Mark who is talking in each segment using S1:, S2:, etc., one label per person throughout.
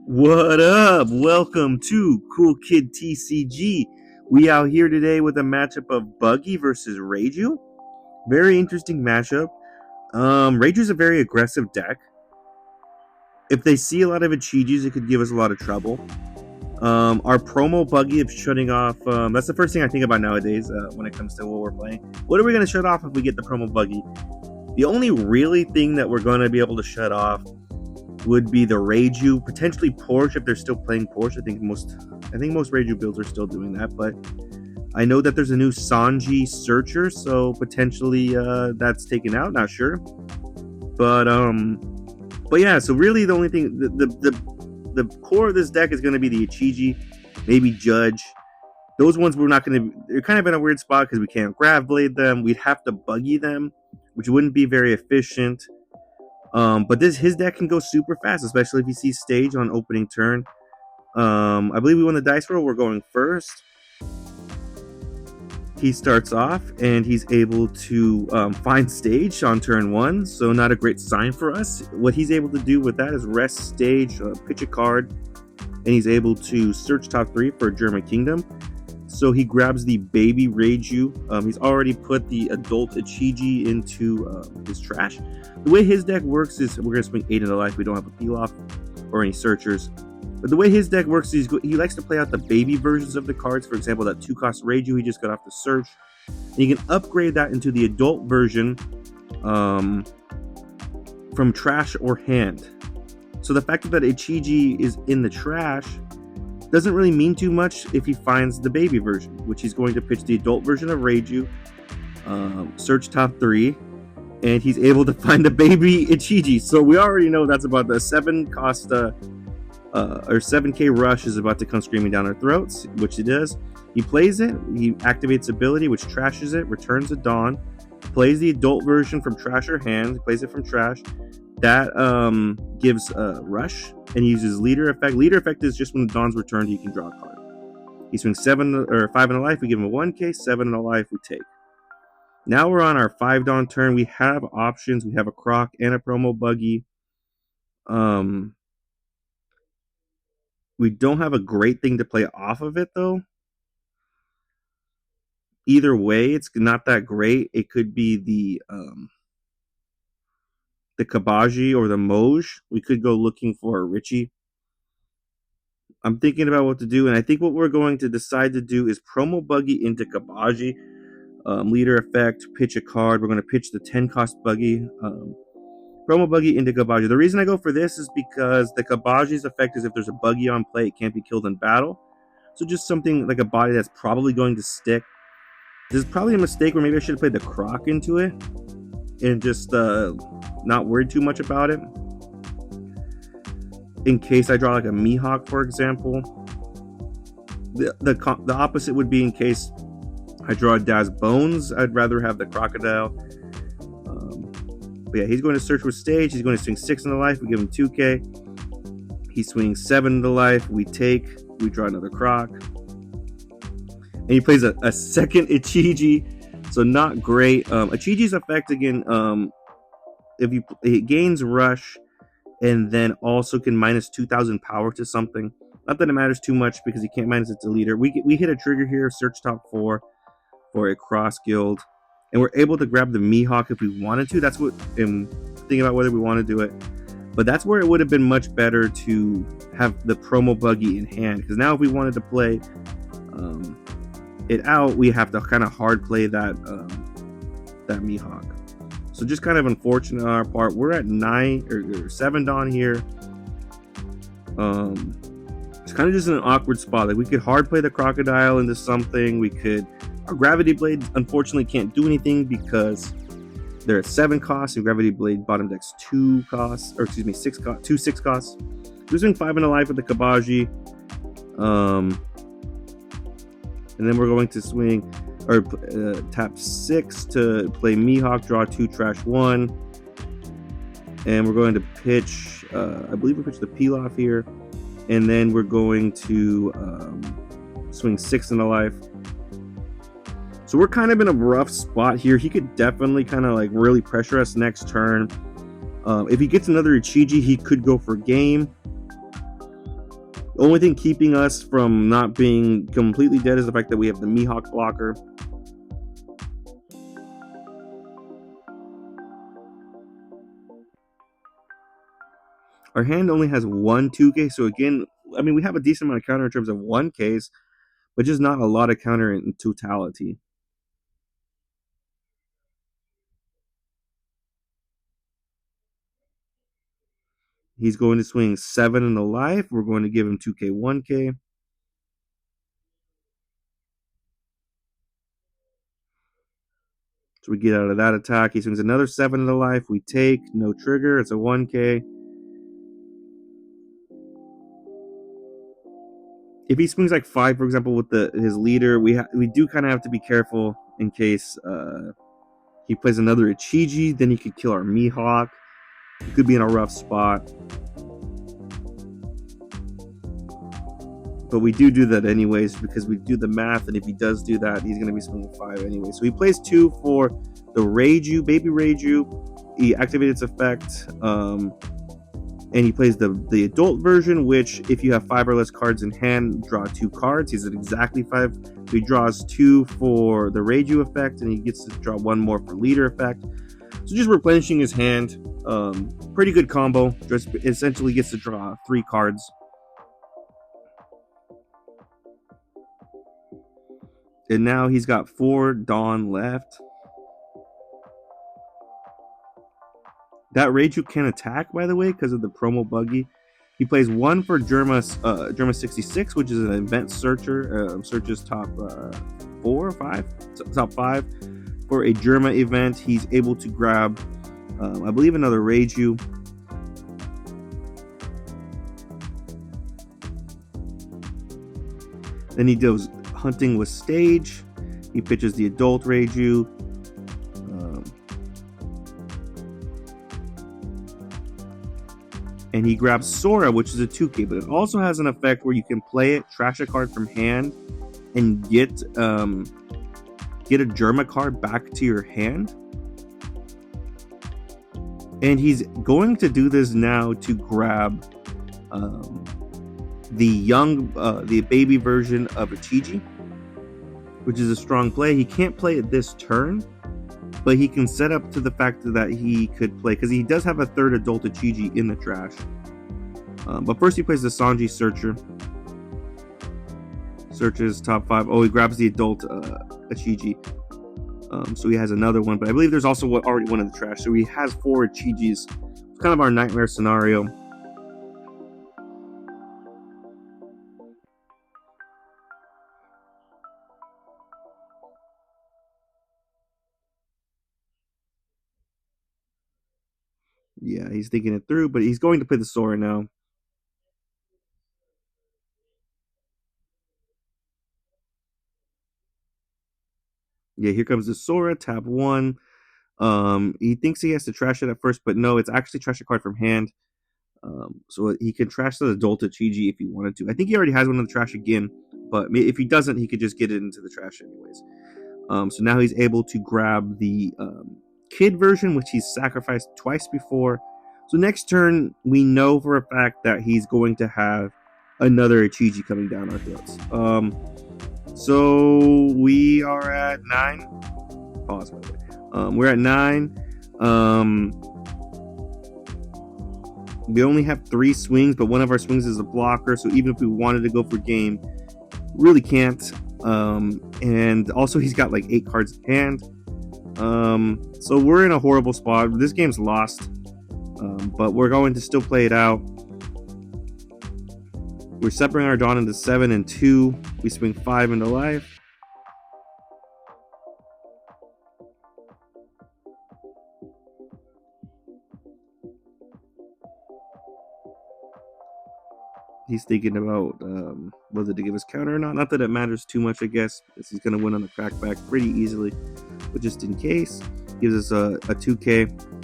S1: What up? Welcome to Cool Kid TCG. We out here today with a matchup of Buggy versus Reiju. Very interesting matchup. Reiju's a very aggressive deck. If they see a lot of Ichijis, it could give us a lot of trouble. Our promo Buggy of shutting off, that's the first thing I think about nowadays when it comes to what we're playing. What are we going to shut off if we get the promo Buggy? The only really thing that we're going to be able to shut off would be the Reiju, potentially Porsche if they're still playing Porsche. I think most Reiju builds are still doing that, but I know that there's a new Sanji Searcher, so potentially that's taken out. Not sure, but yeah. So really, the only thing, the core of this deck is going to be the Ichiji, maybe Judge. Those ones we're not going to. They're kind of in a weird spot because we can't Grav Blade them. We'd have to Buggy them, which wouldn't be very efficient. But his deck can go super fast, especially if he sees stage on opening turn. I believe we won the dice roll. We're going first. He starts off and he's able to find stage on turn one, so not a great sign for us. What he's able to do with that is rest stage, pitch a card, and he's able to search top three for German Kingdom. So he grabs the baby Reiju. He's already put the adult Ichiji into his trash. The way his deck works is we're going to swing 8 into life. We don't have a peel off or any searchers. But the way his deck works is he likes to play out the baby versions of the cards. For example, that 2-cost Reiju he just got off the search. And you can upgrade that into the adult version from trash or hand. So the fact that Ichiji is in the trash doesn't really mean too much if he finds the baby version, which he's going to pitch the adult version of Reiju, search top three, and he's able to find the baby Ichiji. So we already know that's about the 7-cost or 7k rush is about to come screaming down our throats, which it does. He plays it, he activates ability, which trashes it, returns a Dawn, plays the adult version from trash or hand, plays it from trash. That gives a rush, and he uses leader effect. Leader effect is just when the Dawn's returned, he can draw a card. He swings 7 or 5 in a life. We give him a 1k, 7 in a life. We take. Now we're on our 5 Dawn turn. We have options. We have a Croc and a promo Buggy. We don't have a great thing to play off of it though. Either way, it's not that great. It could be the Kabaji or the Moj. We could go looking for a Richie. I'm thinking about what to do, and I think what we're going to decide to do is promo Buggy into Kabaji. Leader effect, pitch a card. We're going to pitch the 10-cost Buggy. Promo Buggy into Kabaji. The reason I go for this is because the Kabaji's effect is if there's a Buggy on play, it can't be killed in battle. So just something like a body that's probably going to stick. This is probably a mistake where maybe I should have played the Croc into it and just not worried too much about it. In case I draw like a Mihawk, for example. The opposite would be in case I draw a Daz Bones. I'd rather have the Crocodile. But yeah, he's going to search with stage. He's going to swing 6 in the life. We give him 2k. He swings 7 in the life. We take. We draw another Croc. And he plays a second Ichiji. So not great. Ichiji's effect again, if it gains rush and then also can minus 2,000 power to something. Not that it matters too much because he can't minus it to leader. We hit a trigger here, search top 4 for a cross guild, and we're able to grab the Mihawk if we wanted to. That's what I'm thinking about, whether we want to do it. But that's where it would have been much better to have the promo Buggy in hand, because now if we wanted to play it out, we have to kind of hard play that Mihawk. So just kind of unfortunate on our part. We're at 9 or 7 Dawn here. It's kind of just in an awkward spot. Like we could hard play the Crocodile into something. Our Gravity Blade unfortunately can't do anything because they're at 7 costs, and Gravity Blade bottom deck's 2 costs, or excuse me, 6 costs, 2 6 costs. We're swing 5 in a life with the Kabaji. And then we're going to swing or tap 6 to play Mihawk, draw 2, trash 1. And we're going to pitch, I believe we pitch the peel off here. And then we're going to swing 6 in the life. So we're kind of in a rough spot here. He could definitely kind of like really pressure us next turn. If he gets another Ichiji, he could go for game. The only thing keeping us from not being completely dead is the fact that we have the Mihawk blocker. Our hand only has one 2K, so again, I mean, we have a decent amount of counter in terms of 1Ks, but just not a lot of counter in totality. He's going to swing 7 in the life. We're going to give him 2K, 1K. So we get out of that attack. He swings another 7 in the life. We take, no trigger. It's a 1K. If he swings like 5, for example, with his leader, we do kind of have to be careful in case he plays another Ichiji. Then he could kill our Mihawk. He could be in a rough spot. But we do that anyways because we do the math, and if he does do that, he's going to be swinging 5 anyway. So he plays 2 for the Reiju, Baby Reiju. He activated its effect, and he plays the adult version, which if you have 5 or less cards in hand, draw 2 cards. He's at exactly 5. So he draws 2 for the Reiju effect, and he gets to draw 1 more for leader effect. So just replenishing his hand. Pretty good combo. Just essentially gets to draw 3 cards. And now he's got 4 Dawn left. That Reiju can attack, by the way, because of the promo Buggy. He plays 1 for Germa 66, which is an event searcher. Searches top 4 or 5? Top 5. For a Germa event, he's able to grab, I believe, another Reiju. Then he does Hunting with Stage. He pitches the adult Reiju. And he grabs Sora, which is a 2K, but it also has an effect where you can play it, trash a card from hand, and get a Germa card back to your hand. And he's going to do this now to grab the baby version of Ichiji, which is a strong play. He can't play it this turn, but he can set up to the fact that he could play, because he does have a 3rd adult Ichiji in the trash. But first he plays the Sanji Searcher. Searches top 5. Oh, he grabs the adult Ichiji. So he has another one, but I believe there's also already one in the trash. So he has 4 Ichijis. It's kind of our nightmare scenario. Yeah, he's thinking it through, but he's going to play the Sora now. Yeah, here comes the Sora, tap 1. He thinks he has to trash it at first, but no, it's actually trash a card from hand. So he can trash the adult Ichiji if he wanted to. I think he already has one in the trash again, but if he doesn't, he could just get it into the trash anyways. So now he's able to grab the Kid version, which he's sacrificed twice before. So next turn, we know for a fact that he's going to have another Ichiji coming down our throats. So we are at 9. Pause, by the way. We're at 9. We only have 3 swings, but one of our swings is a blocker. So even if we wanted to go for game, really can't. And also he's got like 8 cards in hand. So we're in a horrible spot. This game's lost. But we're going to still play it out. We're separating our Dawn into 7 and 2. We swing 5 into life. He's thinking about whether to give us counter or not. Not that it matters too much, I guess, because he's going to win on the crackback pretty easily. But just in case, gives us a 2K.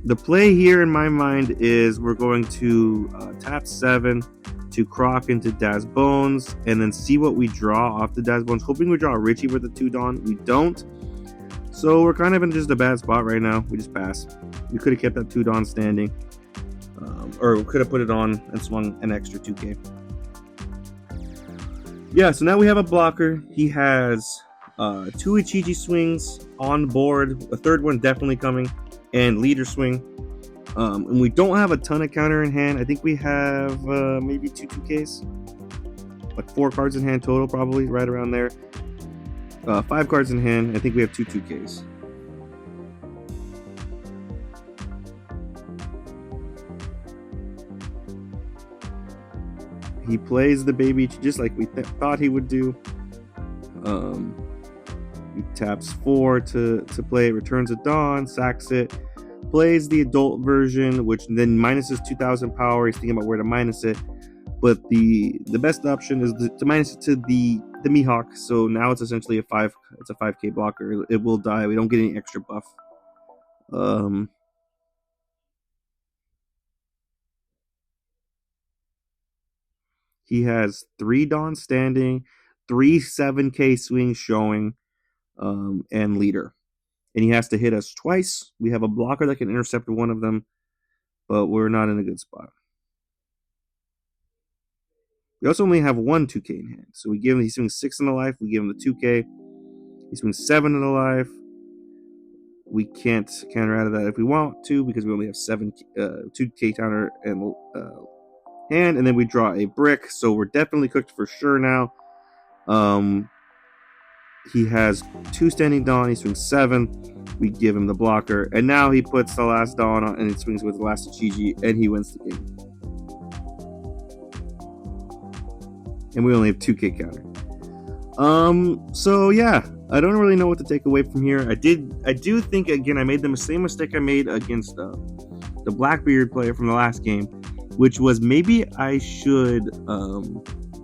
S1: The play here in my mind is we're going to tap 7 to Croc into Daz Bones and then see what we draw off the Daz Bones, hoping we draw a Richie with the 2 Dawn. We don't. So we're kind of in just a bad spot right now. We just pass. We could have kept that 2 Dawn standing. or could have put it on and swung an extra 2K. Yeah, so now we have a blocker. He has 2 Ichiji swings on board, a third one definitely coming, and leader swing. And we don't have a ton of counter in hand. I think we have maybe 2 2Ks, like 4 cards in hand total, probably right around there. 5 cards in hand. I think we have 2 2Ks. He plays the baby just like we thought he would do. He taps 4 to play, returns a Dawn, sacks it, plays the adult version, which then minuses 2,000 power. He's thinking about where to minus it, but the best option is to minus it to the Mihawk. So now it's essentially it's a 5K blocker. It will die. We don't get any extra buff. He has 3 Dawn standing, 3 7K swings showing, and leader. And he has to hit us twice. We have a blocker that can intercept one of them, but we're not in a good spot. We also only have 1 2K in hand. So he swings 6 in the life, we give him the 2K. He swings 7 in the life. We can't counter out of that if we want to, because we only have 2K counter and hand, and then we draw a brick, so we're definitely cooked for sure now. He has 2 standing Dawn, he swings 7, we give him the blocker, and now he puts the last Dawn on and he swings with the last Ichiji, and he wins the game. And we only have 2K counter. So yeah, I don't really know what to take away from here. I do think, again, I made the same mistake I made against the Blackbeard player from the last game, which was maybe I should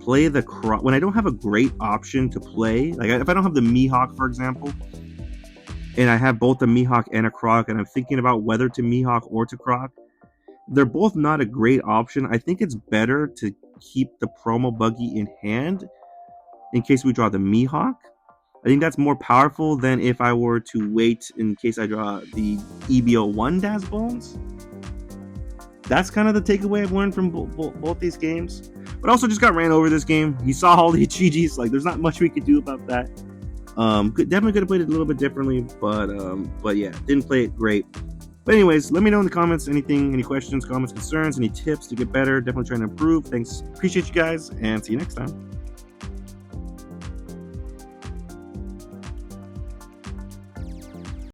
S1: play the Croc when I don't have a great option to play. Like if I don't have the Mihawk, for example, and I have both a Mihawk and a Croc, and I'm thinking about whether to Mihawk or to Croc, they're both not a great option. I think it's better to keep the promo Buggy in hand in case we draw the Mihawk. I think that's more powerful than if I were to wait in case I draw the EBO1 Daz Bones. That's kind of the takeaway I've learned from both these games. But also just got ran over this game. He saw all the Ichijis. Like, there's not much we could do about that. Definitely could have played it a little bit differently. But yeah, didn't play it great. But anyways, let me know in the comments any questions, comments, concerns, any tips to get better. Definitely trying to improve. Thanks. Appreciate you guys, and see you next time.